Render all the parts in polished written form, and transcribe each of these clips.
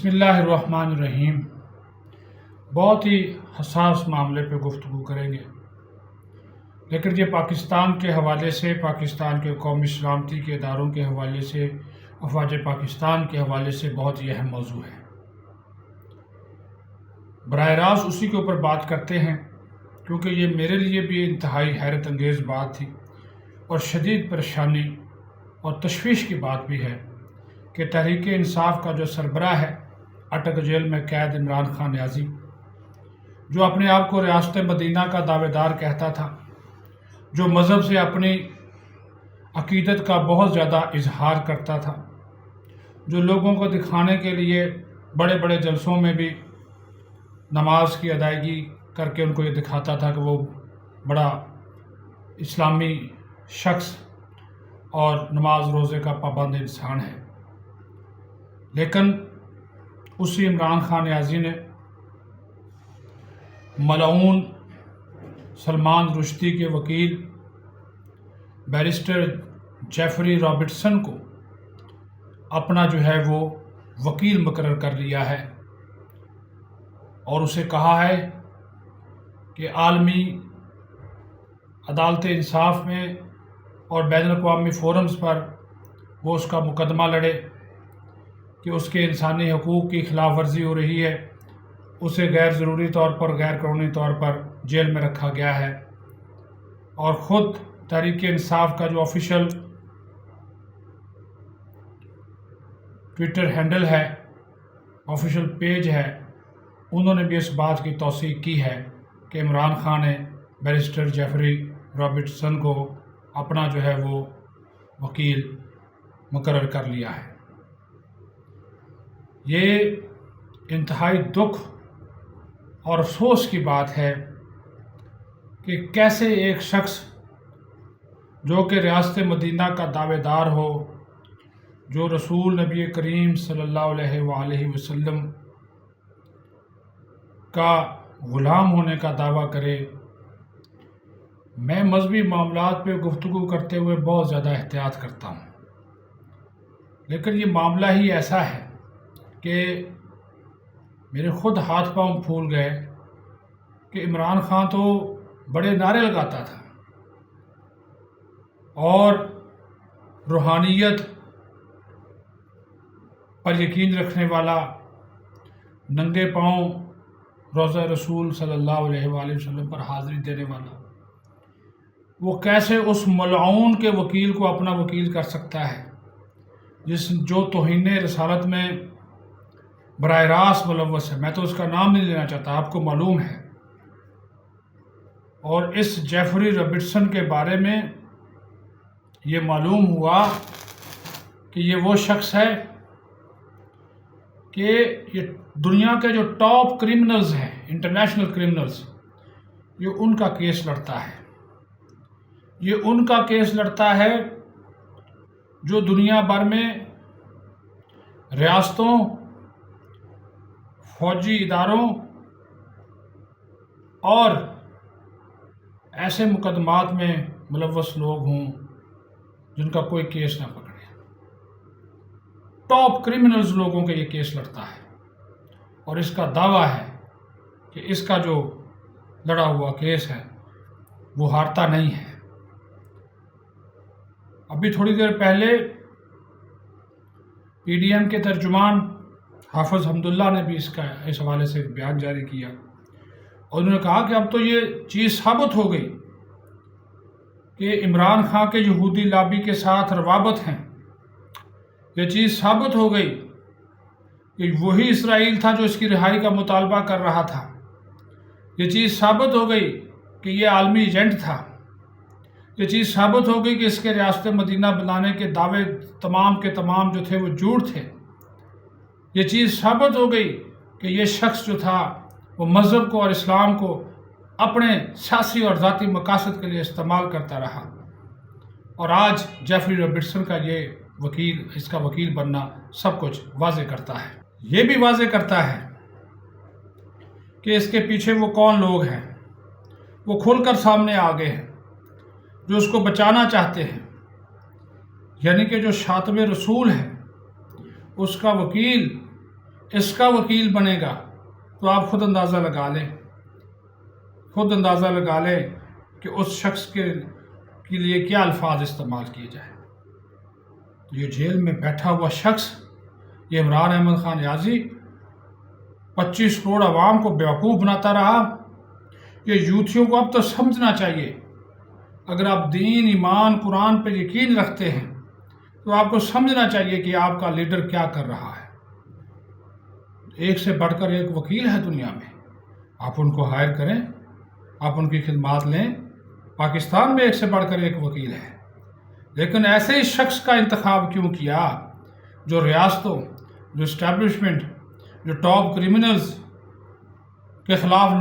بسم اللہ الرحمن الرحیم۔ بہت ہی حساس معاملے پہ گفتگو کریں گے، لیکن یہ پاکستان کے حوالے سے، پاکستان کے قومی سلامتی کے اداروں کے حوالے سے، افواج پاکستان کے حوالے سے بہت ہی اہم موضوع ہے۔ براہ راست اسی کے اوپر بات کرتے ہیں، کیونکہ یہ میرے لیے بھی انتہائی حیرت انگیز بات تھی اور شدید پریشانی اور تشویش کی بات بھی ہے کہ تحریک انصاف کا جو سربراہ ہے، اٹک جیل میں قید عمران خان نیازی، جو اپنے آپ کو ریاست مدینہ کا دعوے دار کہتا تھا، جو مذہب سے اپنی عقیدت کا بہت زیادہ اظہار کرتا تھا، جو لوگوں کو دکھانے کے لیے بڑے بڑے جلسوں میں بھی نماز کی ادائیگی کر کے ان کو یہ دکھاتا تھا کہ وہ بڑا اسلامی شخص اور نماز روزے کا پابند انسان ہے، لیکن اسی عمران خان نیازی نے ملعون سلمان رشدی کے وکیل بیرسٹر جیفری رابرٹسن کو اپنا جو ہے وہ وکیل مقرر کر لیا ہے اور اسے کہا ہے کہ عالمی عدالت انصاف میں اور بین الاقوامی فورمز پر وہ اس کا مقدمہ لڑے کہ اس کے انسانی حقوق کی خلاف ورزی ہو رہی ہے، اسے غیر ضروری طور پر، غیر قانونی طور پر جیل میں رکھا گیا ہے، اور خود تحریک انصاف کا جو آفیشیل ٹویٹر ہینڈل ہے، آفیشیل پیج ہے، انہوں نے بھی اس بات کی توثیق کی ہے کہ عمران خان نے بیرسٹر جیفری رابرٹسن کو اپنا جو ہے وہ وکیل مقرر کر لیا ہے۔ یہ انتہائی دکھ اور افسوس کی بات ہے کہ کیسے ایک شخص جو کہ ریاست مدینہ کا دعوے دار ہو، جو رسول نبی کریم صلی اللہ علیہ وآلہ وسلم کا غلام ہونے کا دعویٰ کرے۔ میں مذہبی معاملات پہ گفتگو کرتے ہوئے بہت زیادہ احتیاط کرتا ہوں، لیکن یہ معاملہ ہی ایسا ہے کہ میرے خود ہاتھ پاؤں پھول گئے کہ عمران خان تو بڑے نعرے لگاتا تھا اور روحانیت پر یقین رکھنے والا، ننگے پاؤں روضہ رسول صلی اللہ علیہ وآلہ وسلم پر حاضری دینے والا، وہ کیسے اس ملعون کے وکیل کو اپنا وکیل کر سکتا ہے جو توہین رسالت میں براہ راست ملوث ہے۔ میں تو اس کا نام نہیں لینا چاہتا، آپ کو معلوم ہے۔ اور اس جیفری رابرٹسن کے بارے میں یہ معلوم ہوا کہ یہ وہ شخص ہے کہ یہ دنیا کے جو ٹاپ کرمنلز ہیں، انٹرنیشنل کرمنلز، یہ ان کا کیس لڑتا ہے۔ یہ ان کا کیس لڑتا ہے جو دنیا بھر میں ریاستوں، فوجی اداروں اور ایسے مقدمات میں ملوث لوگ ہوں جن کا کوئی کیس نہ پکڑے۔ ٹاپ کرمنلز لوگوں کے یہ کیس لڑتا ہے اور اس کا دعویٰ ہے کہ اس کا جو لڑا ہوا کیس ہے وہ ہارتا نہیں ہے۔ ابھی تھوڑی دیر پہلے پی ڈی ایم کے ترجمان حافظ حمداللہ نے بھی اس حوالے سے بیان جاری کیا اور انہوں نے کہا کہ اب تو یہ چیز ثابت ہو گئی کہ عمران خان کے یہودی لابی کے ساتھ روابط ہیں۔ یہ چیز ثابت ہو گئی کہ وہی اسرائیل تھا جو اس کی رہائی کا مطالبہ کر رہا تھا۔ یہ چیز ثابت ہو گئی کہ یہ عالمی ایجنٹ تھا۔ یہ چیز ثابت ہو گئی کہ اس کے ریاست مدینہ بنانے کے دعوے تمام کے تمام جو تھے وہ جھوٹ تھے۔ یہ چیز ثابت ہو گئی کہ یہ شخص جو تھا وہ مذہب کو اور اسلام کو اپنے سیاسی اور ذاتی مقاصد کے لیے استعمال کرتا رہا، اور آج جیفری رابرٹسن کا یہ وکیل، اس کا وکیل بننا سب کچھ واضح کرتا ہے۔ یہ بھی واضح کرتا ہے کہ اس کے پیچھے وہ کون لوگ ہیں۔ وہ کھل کر سامنے آ گئے ہیں، جو اس کو بچانا چاہتے ہیں، یعنی کہ جو شاطب رسول ہے، اس کا وکیل اس کا وکیل بنے گا تو آپ خود اندازہ لگا لیں کہ اس شخص کے لیے کیا الفاظ استعمال کیے جائیں۔ یہ جیل میں بیٹھا ہوا شخص، یہ عمران احمد خان نیازی 25 کروڑ عوام کو بیوقوف بناتا رہا۔ یہ یوتھیوں کو اب تو سمجھنا چاہیے، اگر آپ دین، ایمان، قرآن پہ یقین رکھتے ہیں تو آپ کو سمجھنا چاہیے کہ آپ کا لیڈر کیا کر رہا ہے۔ ایک سے بڑھ کر ایک وکیل ہے دنیا میں، آپ ان کو ہائر کریں، آپ ان کی خدمات لیں۔ پاکستان میں ایک سے بڑھ کر ایک وکیل ہے، لیکن ایسے ہی شخص کا انتخاب کیوں کیا جو ریاستوں، جو اسٹیبلشمنٹ، جو ٹاپ کریمنلز کے خلاف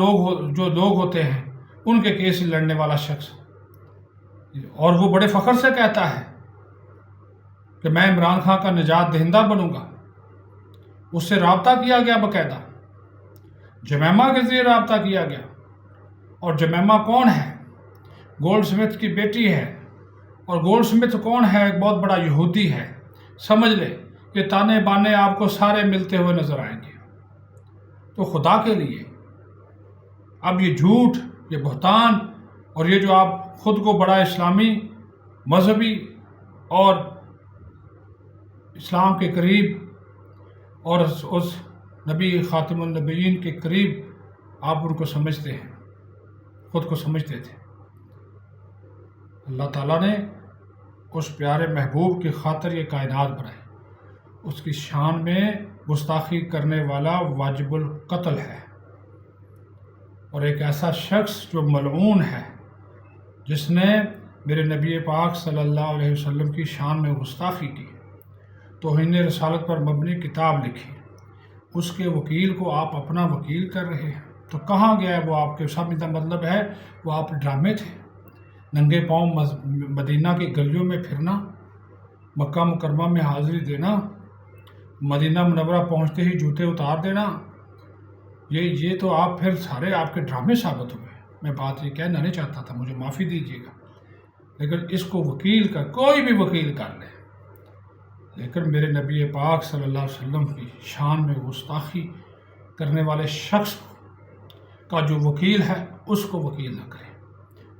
جو لوگ ہوتے ہیں ان کے کیس لڑنے والا شخص، اور وہ بڑے فخر سے کہتا ہے کہ میں عمران خان کا نجات دہندہ بنوں گا۔ اس سے رابطہ کیا گیا، باقاعدہ جمیمہ کے ذریعے رابطہ کیا گیا۔ اور جمیمہ کون ہے؟ گولڈ سمتھ کی بیٹی ہے، اور گولڈ سمتھ کون ہے؟ ایک بہت بڑا یہودی ہے۔ سمجھ لے کہ تانے بانے آپ کو سارے ملتے ہوئے نظر آئیں گے۔ تو خدا کے لیے اب یہ جھوٹ، یہ بہتان، اور یہ جو آپ خود کو بڑا اسلامی، مذہبی اور اسلام کے قریب اور اس نبی خاتم النبیین کے قریب آپ ان کو سمجھتے ہیں، خود کو سمجھتے تھے، اللہ تعالیٰ نے اس پیارے محبوب کی خاطر یہ کائنات بنائی۔ اس کی شان میں گستاخی کرنے والا واجب القتل ہے، اور ایک ایسا شخص جو ملعون ہے، جس نے میرے نبی پاک صلی اللہ علیہ وسلم کی شان میں گستاخی کی، توہین رسالت پر مبنی کتاب لکھی، اس کے وکیل کو آپ اپنا وکیل کر رہے ہیں۔ تو کہاں گیا ہے وہ آپ کے سب؟ کا مطلب ہے وہ آپ ڈرامے تھے، ننگے پاؤں مدینہ کی گلیوں میں پھرنا، مکہ مکرمہ میں حاضری دینا، مدینہ منورہ پہنچتے ہی جوتے اتار دینا، یہ تو آپ پھر سارے آپ کے ڈرامے ثابت ہوئے۔ میں بات یہ کہنا نہیں چاہتا تھا، مجھے معافی دیجیے گا، لیکن اس کو وکیل کا کوئی بھی وکیل کر لے، لیکن میرے نبی پاک صلی اللہ علیہ وسلم کی شان میں گستاخی کرنے والے شخص کا جو وکیل ہے اس کو وکیل نہ کرے۔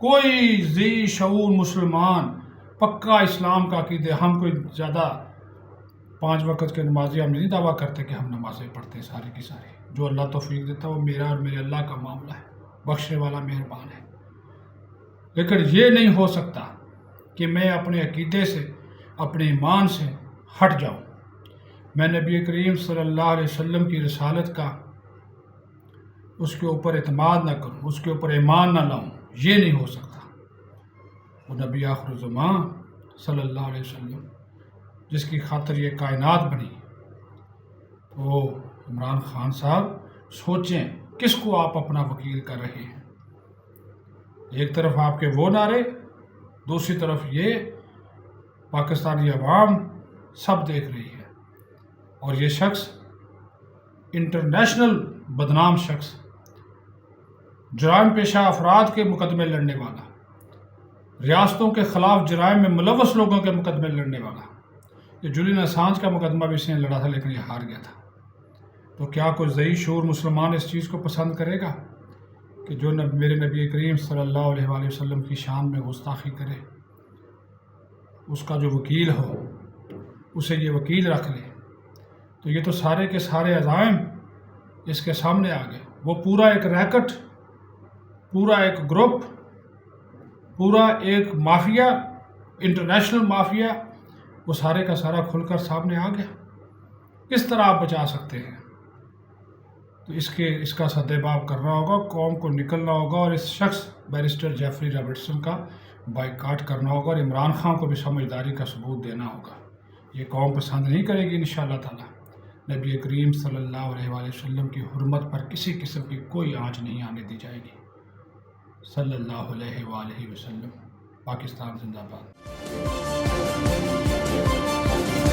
کوئی ذی شعور مسلمان، پکا اسلام کا عقیدے، ہم کوئی زیادہ 5 وقت کے نمازی ہم نہیں دعویٰ کرتے کہ ہم نمازیں پڑھتے ہیں ساری کی ساری۔ جو اللہ توفیق دیتا ہے وہ میرا اور میرے اللہ کا معاملہ ہے، بخشنے والا مہربان ہے۔ لیکن یہ نہیں ہو سکتا کہ میں اپنے عقیدے سے، اپنے ایمان سے ہٹ جاؤں، میں نبی کریم صلی اللہ علیہ وسلم کی رسالت کا اس کے اوپر اعتماد نہ کروں، اس کے اوپر ایمان نہ لاؤں، یہ نہیں ہو سکتا۔ وہ نبی آخر الزمان صلی اللہ علیہ وسلم جس کی خاطر یہ کائنات بنی، وہ عمران خان صاحب سوچیں کس کو آپ اپنا وکیل کر رہے ہیں۔ ایک طرف آپ کے وہ نعرے، دوسری طرف یہ پاکستانی عوام سب دیکھ رہی ہے، اور یہ شخص انٹرنیشنل بدنام شخص، جرائم پیشہ افراد کے مقدمے لڑنے والا، ریاستوں کے خلاف جرائم میں ملوث لوگوں کے مقدمے لڑنے والا، یہ جولین اسانج کا مقدمہ بھی اس نے لڑا تھا لیکن یہ ہار گیا تھا۔ تو کیا کوئی ذی شعور مسلمان اس چیز کو پسند کرے گا کہ جو میرے نبی کریم صلی اللہ علیہ وآلہ وسلم کی شان میں گستاخی کرے، اس کا جو وکیل ہو اسے یہ وکیل رکھ لے؟ تو یہ تو سارے کے سارے عزائم اس کے سامنے آ گئے۔ وہ پورا ایک ریکٹ، پورا ایک گروپ، پورا ایک مافیا، انٹرنیشنل مافیا، وہ سارے کا سارا کھل کر سامنے آ گیا۔ کس طرح آپ بچا سکتے ہیں؟ تو اس کا سدباب کرنا ہوگا، قوم کو نکلنا ہوگا، اور اس شخص بیرسٹر جیفری رابرٹسن کا بائیکاٹ کرنا ہوگا، اور عمران خان کو بھی سمجھداری کا ثبوت دینا ہوگا۔ یہ قوم پسند نہیں کرے گی انشاءاللہ تعالی۔ نبی کریم صلی اللہ علیہ وآلہ وسلم کی حرمت پر کسی قسم کی کوئی آنچ نہیں آنے دی جائے گی۔ صلی اللہ علیہ وآلہ وسلم۔ پاکستان زندہ باد۔